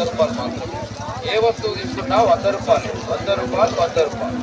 రూపాయలు మాత్రమే. ఏ వస్తువు తీసుకున్నా 100 రూపాయలు, 100 రూపాయలు, 100 రూపాయలు.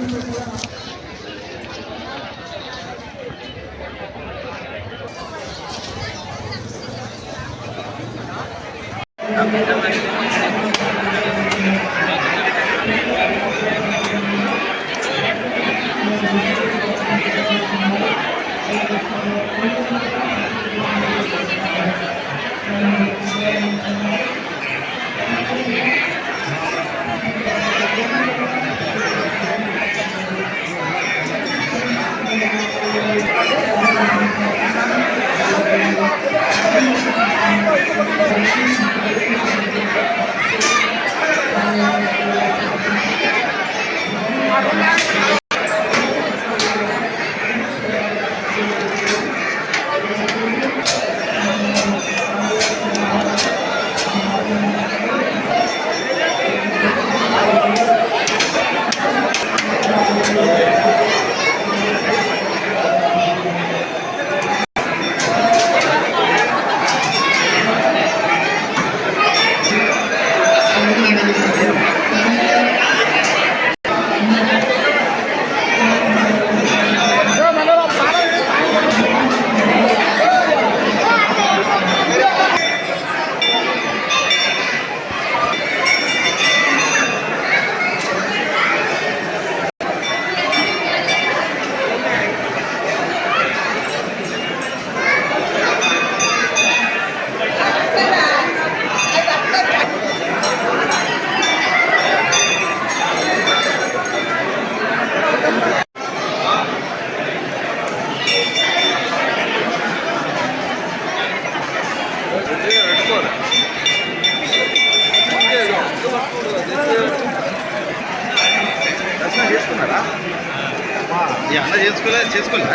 చేసుకోలే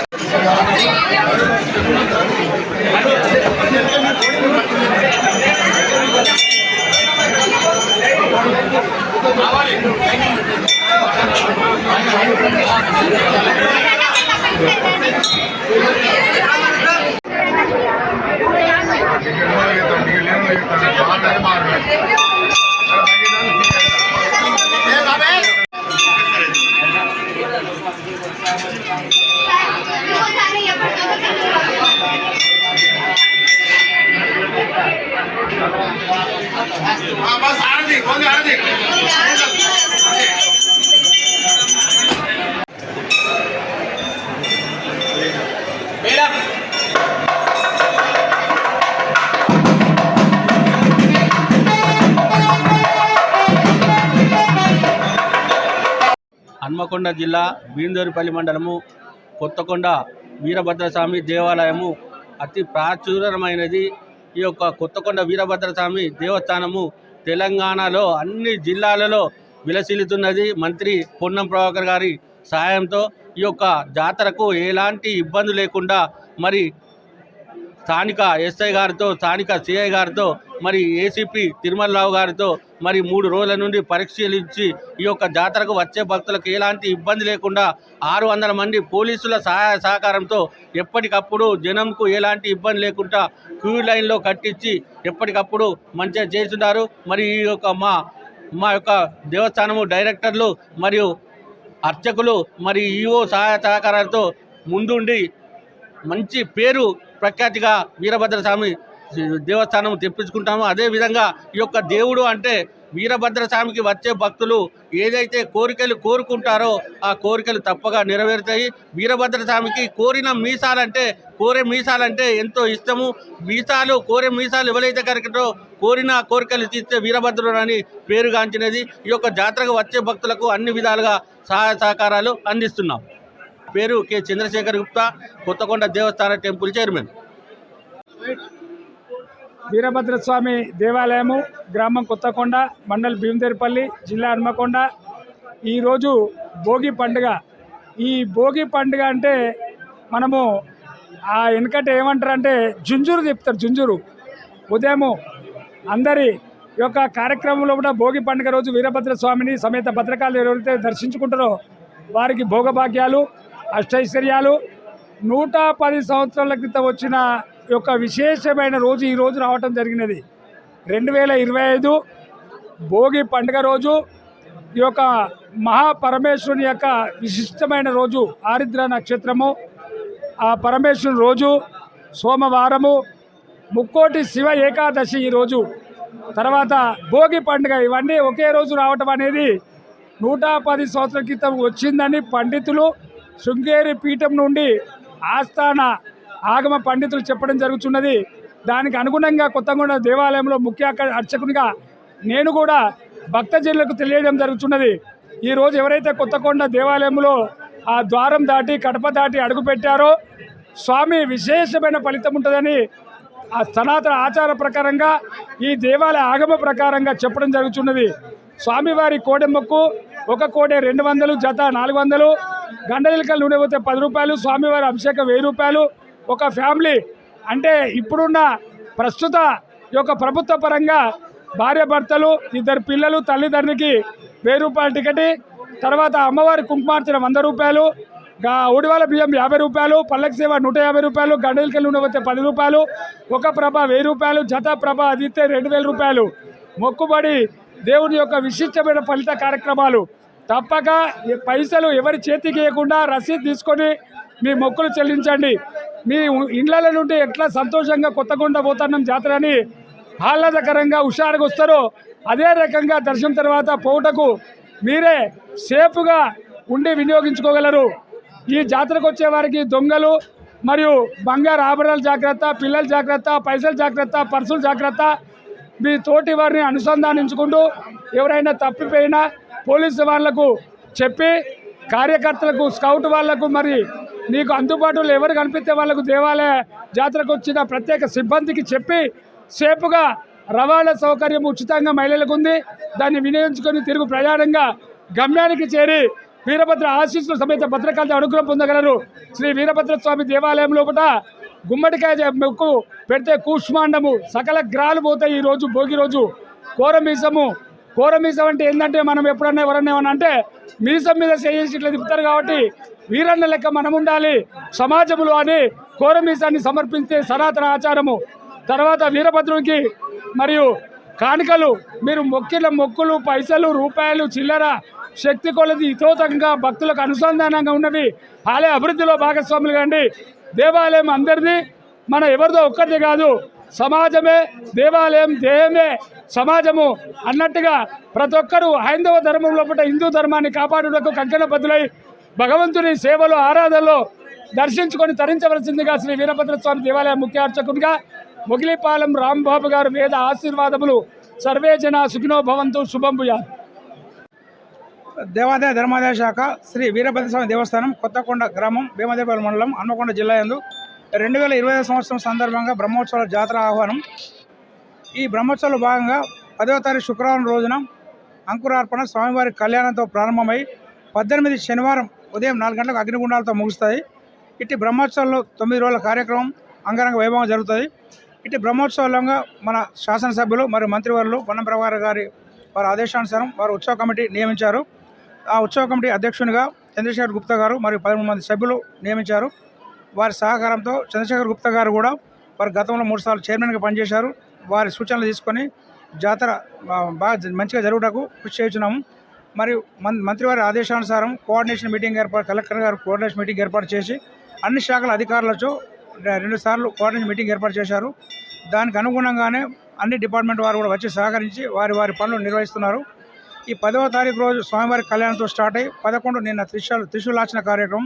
హన్మకొండ జిల్లా భీమదేవరపల్లి మండలము కొత్తకొండ వీరభద్రస్వామి దేవాలయము అతి ప్రాచుర్యమైనది. ఈ యొక్క కొత్తకొండ వీరభద్రస్వామి దేవస్థానము తెలంగాణలో అన్ని జిల్లాలలో విలసిల్లుతున్నది. మంత్రి పొన్నం ప్రభాకర్ గారి సహాయంతో ఈ యొక్క జాతరకు ఎలాంటి ఇబ్బంది లేకుండా మరి స్థానిక ఎస్ఐ గారితో, స్థానిక సిఐ గారితో, మరి ఏసీపీ తిరుమలరావు గారితో మరి 3 రోజుల నుండి పరిశీలించి ఈ యొక్క జాతరకు వచ్చే భక్తులకు ఎలాంటి ఇబ్బంది లేకుండా 600 మంది పోలీసుల సహాయ సహకారంతో ఎప్పటికప్పుడు జనంకు ఎలాంటి ఇబ్బంది లేకుండా క్యూ లైన్లో కట్టించి ఎప్పటికప్పుడు మంచిగా చేస్తున్నారు. మరి ఈ యొక్క మా యొక్క దేవస్థానము డైరెక్టర్లు మరియు అర్చకులు మరి ఈవో సహాయ సహకారాలతో ముందుండి మంచి పేరు ప్రఖ్యాతిగా వీరభద్రస్వామి దేవస్థానం తెప్పించుకుంటాము. అదేవిధంగా ఈ యొక్క దేవుడు అంటే వీరభద్రస్వామికి వచ్చే భక్తులు ఏదైతే కోరికలు కోరుకుంటారో ఆ కోరికలు తప్పగా నెరవేరుతాయి. వీరభద్రస్వామికి కోరే మీసాలంటే ఎంతో ఇష్టము. కోరే మీసాలు ఎవరైతే కరెక్టో కోరిన కోరికలు తీస్తే వీరభద్రుడు అని పేరుగాంచినది. ఈ యొక్క జాతరకు వచ్చే భక్తులకు అన్ని విధాలుగా సహాయ సహకారాలు అందిస్తున్నాం. పేరు కె చంద్రశేఖర్ గుప్తా, కొత్తకొండ దేవస్థాన టెంపుల్ చైర్మన్. వీరభద్రస్వామి దేవాలయము, గ్రామం కొత్తకొండ, మండల్ భీమదేవరపల్లి, జిల్లా హన్మకొండ. ఈరోజు భోగి పండుగ. ఈ భోగి పండుగ అంటే మనము ఆ వెనకటి ఏమంటారంటే జుంజురు చెప్తారు. జుంజురు ఉదయము అందరి యొక్క కార్యక్రమంలో కూడా భోగి పండుగ రోజు వీరభద్రస్వామిని సమేత భద్రకాళి ఎవరైతే దర్శించుకుంటారో వారికి భోగభాగ్యాలు, అష్టైశ్వర్యాలు. 110 సంవత్సరాల క్రితం వచ్చిన యొక్క విశేషమైన రోజు ఈ రోజు రావటం జరిగినది. 2025 భోగి పండుగ రోజు ఈ యొక్క మహాపరమేశ్వరుని యొక్క విశిష్టమైన రోజు ఆరిద్ర నక్షత్రము, ఆ పరమేశ్వరుని రోజు సోమవారము, ముక్కోటి శివ ఏకాదశి ఈరోజు, తర్వాత భోగి పండుగ, ఇవన్నీ ఒకే రోజు రావటం అనేది 110 సంవత్సరాల క్రితం వచ్చిందని పండితులు శృంగేరి పీఠం నుండి ఆస్థాన ఆగమ పండితులు చెప్పడం జరుగుతున్నది. దానికి అనుగుణంగా కొత్తగూడ దేవాలయంలో ముఖ్య అర్చకునిగా నేను కూడా భక్తజనులకు తెలియడం జరుగుతున్నది. ఈరోజు ఎవరైతే కొత్తకొండ దేవాలయంలో ఆ ద్వారం దాటి కడప దాటి అడుగు పెట్టారో స్వామి విశేషమైన ఫలితం ఉంటుందని ఆ సనాతన ఆచార ప్రకారంగా ఈ దేవాలయ ఆగమ ప్రకారంగా చెప్పడం జరుగుతున్నది. స్వామివారి కోడెమ్మకు ఒక కోడె 200, జత 400, గండలికలు నూనె పోతే 10 రూపాయలు, స్వామివారి అభిషేకం 1000 రూపాయలు. ఒక ఫ్యామిలీ అంటే ఇప్పుడున్న ప్రస్తుత ఈ యొక్క ప్రభుత్వ పరంగా భార్య భర్తలు 2 పిల్లలు తల్లిదండ్రికి 1000 రూపాయల టికెట్, తర్వాత అమ్మవారి కుంకుమార్చన 100 రూపాయలు, ఉడివాల బియ్యం 50 రూపాయలు, పల్లకి సేవ 150 రూపాయలు, గండలికలు నూనె పోతే 10 రూపాయలు, ఒక ప్రభ 1000 రూపాయలు, జత ప్రభ అదిస్తే 2000 రూపాయలు. మొక్కుబడి దేవుని యొక్క విశిష్టమైన ఫలిత కార్యక్రమాలు. తప్పక పైసలు ఎవరి చేతికి ఇవ్వకుండా రసీదు తీసుకొని మీ మొక్కులు చెల్లించండి. మీ ఇండ్ల నుండి ఎట్లా సంతోషంగా కొత్తగూడ పోతున్నాం జాతర అని ఆహ్లాదకరంగా హుషారుగా వస్తారో అదే రకంగా దర్శనం తర్వాత పోవుటకు మీరే సేఫ్గా ఉండి వినియోగించుకోగలరు. ఈ జాతరకు వచ్చే వారికి దొంగలు మరియు బంగారు ఆభరణాలు జాగ్రత్త, పిల్లల జాగ్రత్త, పైసలు జాగ్రత్త, పర్సులు జాగ్రత్త. మీ తోటి వారిని అనుసంధానించుకుంటూ ఎవరైనా తప్పిపోయినా పోలీసు వాళ్లకు చెప్పి, కార్యకర్తలకు, స్కౌట్ వాళ్లకు, మరి నీకు అందుబాటులో ఎవరు కనిపిస్తే వాళ్లకు దేవాలయ జాతరకు వచ్చిన ప్రత్యేక సిబ్బందికి చెప్పి సేఫ్గా రవాణా సౌకర్యం ఉచితంగా మహిళలకు ఉంది. దాన్ని వినియోగించుకొని తిరుగు ప్రయాణంగా గమ్యానికి చేరి వీరభద్ర ఆశీస్సుల సమేత భద్రకాళి అనుగ్రహం పొందగలరు. శ్రీ వీరభద్ర స్వామి దేవాలయం లోపల గుమ్మడికాయ మొక్కు పెడితే కూష్మాండము సకల గ్రహాలు పోతాయి. ఈరోజు భోగి రోజు కోరమీసం అంటే ఏంటంటే మనం ఎప్పుడన్నా ఎవరన్నా ఏమన్నా అంటే మీసం మీద చేసి ఇట్లా తిప్పుతారు కాబట్టి వీరన్న లెక్క మనం ఉండాలి సమాజంలో అని కోరమీసాన్ని సమర్పిస్తే సనాతన ఆచారము. తర్వాత వీరభద్రునికి మరియు కానుకలు మీరు మొక్కిన మొక్కులు, పైసలు, రూపాయలు, చిల్లర శక్తి కొలది ఇతోతంగా భక్తులకు అనుసంధానంగా ఉన్నవి ఆలయ అభివృద్ధిలో భాగస్వాములు కండి. దేవాలయం అందరిది, మన ఎవరిదో ఒక్కరిది కాదు, సమాజమే దేవాలయం, దేహమే సమాజము అన్నట్టుగా ప్రతి ఒక్కరూ హైందవ ధర్మం లోపల హిందూ ధర్మాన్ని కాపాడుటకు కంకణబద్ధులై భగవంతుని సేవలో ఆరాధనలో దర్శించుకొని తరించవలసిందిగా శ్రీ వీరభద్ర స్వామి దేవాలయం ముఖ్య అర్చకునిగా మొగిలిపాలెం రాంబాబు గారు వేద ఆశీర్వాదములు. సర్వే జన సుఖినో భవంతు. శుభం భూయాత్. దేవాదాయ ధర్మాదాయ శాఖ శ్రీ వీరభద్ర స్వామి దేవస్థానం కొత్తకొండ గ్రామం భీమదేవపల్లి మండలం హన్మకొండ జిల్లా యందు 2025 సంవత్సరం సందర్భంగా బ్రహ్మోత్సవాల జాతర ఆహ్వానం. ఈ బ్రహ్మోత్సవాల భాగంగా 10వ తారీఖు శుక్రవారం రోజున అంకురార్పణ స్వామివారి కళ్యాణంతో ప్రారంభమై 18 శనివారం ఉదయం 4 గంటలకు అగ్నిగుండాలతో ముగుస్తాయి. ఇట్టి బ్రహ్మోత్సవాల్లో 9 రోజుల కార్యక్రమం అంగరంగ వైభవంగా జరుగుతుంది. ఇట్టి బ్రహ్మోత్సవాలంగా మన శాసనసభ్యులు మరియు మంత్రివర్యులు పొన్నం ప్రభాకర్ గారి వారి ఆదేశానుసారం వారు ఉత్సవ కమిటీ నియమించారు. ఆ ఉత్సవ కమిటీ అధ్యక్షునిగా చంద్రశేఖర్ గుప్తా గారు మరియు 13 మంది సభ్యులు నియమించారు. వారి సహకారంతో చంద్రశేఖర్ గుప్తా గారు కూడా వారు గతంలో 3 సార్లు చైర్మన్గా పనిచేశారు. వారి సూచనలు తీసుకొని జాతర బాగా మంచిగా జరుగుటకు కృషి చేస్తున్నాము. మరియు మంత్రివారి ఆదేశానుసారం కోఆర్డినేషన్ మీటింగ్ కలెక్టర్ గారు కోఆర్డినేషన్ మీటింగ్ ఏర్పాటు చేసి అన్ని శాఖల అధికారులతో 2 సార్లు కోఆర్డినేషన్ మీటింగ్ ఏర్పాటు చేశారు. దానికి అనుగుణంగానే అన్ని డిపార్ట్మెంట్ వారు కూడా వచ్చి సహకరించి వారి పనులు నిర్వహిస్తున్నారు. ఈ 10వ తారీఖు రోజు స్వామివారి కళ్యాణంతో స్టార్ట్ అయ్యి 11 నిన్న త్రిశూలార్చన కార్యక్రమం,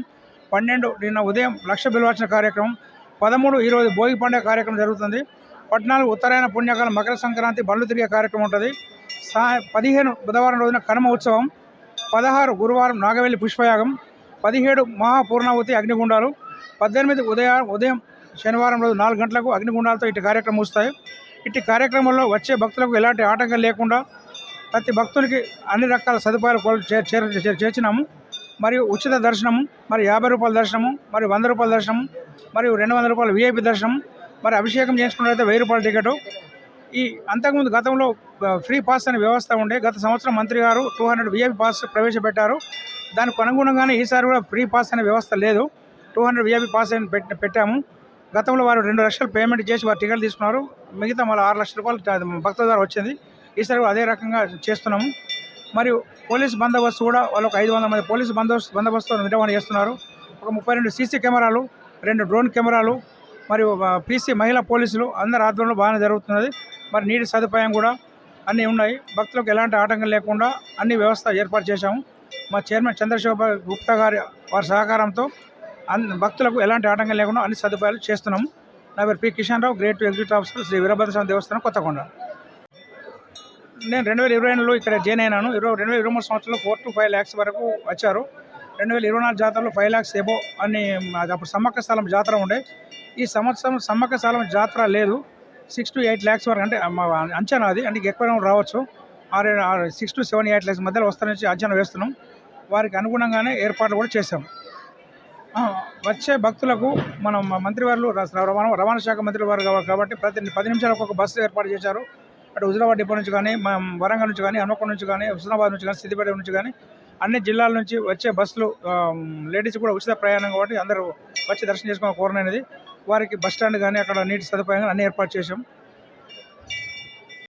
12 నిన్న ఉదయం లక్ష బిల్వార్చన కార్యక్రమం, 13 ఈరోజు భోగి పండుగ కార్యక్రమం జరుగుతుంది. 14 ఉత్తరాయణ పుణ్యకాలం మకర సంక్రాంతి బండ్లు తిరిగే కార్యక్రమం ఉంటుంది. 15 బుధవారం రోజున కనుమ ఉత్సవం, 16 గురువారం నాగవెల్లి పుష్పయాగం, 17 మహాపూర్ణావతి అగ్నిగుండాలు, 18 ఉదయం శనివారం రోజు 4 గంటలకు అగ్నిగుండాలతో ఇటు కార్యక్రమం వస్తాయి. ఇట్టి కార్యక్రమంలో వచ్చే భక్తులకు ఎలాంటి ఆటంకం లేకుండా ప్రతి భక్తునికి అన్ని రకాల సదుపాయాలు చేర్చినాము. మరియు ఉచిత దర్శనము, మరి 50 రూపాయల దర్శనము, మరి 100 రూపాయల దర్శనము, మరియు 200 రూపాయల VIP దర్శనం, మరి అభిషేకం చేసుకున్నట్లయితే 1000 రూపాయల టికెట్. ఈ అంతకుముందు గతంలో ఫ్రీ పాస్ అనే వ్యవస్థ ఉండే. గత సంవత్సరం మంత్రి గారు 200 VIP పాస్ ప్రవేశపెట్టారు. దానికి అనుగుణంగానే ఈసారి కూడా ఫ్రీ పాస్ అనే వ్యవస్థ లేదు, 200 VIP పాస్ అని పెట్టాము. గతంలో వారు 2 లక్షలు పేమెంట్ చేసి వారు టికెట్ తీసుకున్నారు. మిగతా మళ్ళీ 6 లక్షల రూపాయలు భక్తుల ద్వారా వచ్చింది. ఈసారి కూడా అదే రకంగా చేస్తున్నాము. మరియు పోలీస్ బందోబస్తు కూడా వాళ్ళు ఒక 500 మంది పోలీసు బందోబస్తు నిర్వహణ చేస్తున్నారు. ఒక 32 సీసీ కెమెరాలు, 2 డ్రోన్ కెమెరాలు మరియు పీసీ మహిళా పోలీసులు అందరి ఆధ్వర్యంలో బాగానే జరుగుతున్నది. మరి నీటి సదుపాయం కూడా అన్నీ ఉన్నాయి. భక్తులకు ఎలాంటి ఆటంకం లేకుండా అన్ని వ్యవస్థ ఏర్పాటు చేశాము. మా చైర్మన్ చంద్రశేఖర్ గుప్తా గారి వారి సహకారంతో భక్తులకు ఎలాంటి ఆటంకం లేకుండా అన్ని సదుపాయాలు చేస్తున్నాము. నా పేరు P Kishan Rao, grade executive officer, Shri Veerabhadraswamy Devasthanam, Kothakonda. నేను 2022లో ఇక్కడ జాయిన్ అయినాను. 2023 సంవత్సరంలో 4 to 5 lakhs వరకు వచ్చారు. 2024 జాతరలో 5 lakhs ఎబో అని అప్పుడు సమ్మక్క స్థలం జాతర ఉండే. ఈ సంవత్సరం సమ్మక్క స్థలం జాతర లేదు. 6 to 8 lakhs వరకు అంటే మా అంచనా అది, అంటే ఎక్కువ రావచ్చు. 6 to 7, 8 lakhs మధ్యలో వస్తారని అంచనా వేస్తున్నాం. వారికి అనుగుణంగానే ఏర్పాట్లు కూడా చేశాం. వచ్చే భక్తులకు మనం మంత్రివారు రవాణా శాఖ మంత్రి వారు కాబట్టి ప్రతి 10 నిమిషాలకు ఒక బస్సు ఏర్పాటు చేశారు. అటు హుజరాబాద్ డిపో నుంచి కానీ, వరంగల్ నుంచి కానీ, హన్మకొండ నుంచి కానీ, హుస్నాబాద్ నుంచి కానీ, సిద్దిపేట నుంచి కానీ అన్ని జిల్లాల నుంచి వచ్చే బస్సులు లేడీస్ కూడా ఉచిత ప్రయాణం కాబట్టి అందరూ వచ్చి దర్శనం చేసుకోవాలని కోరనది. వారికి బస్ స్టాండ్ కానీ అక్కడ నీటి సదుపాయం కానీ అన్ని ఏర్పాటు చేశాం.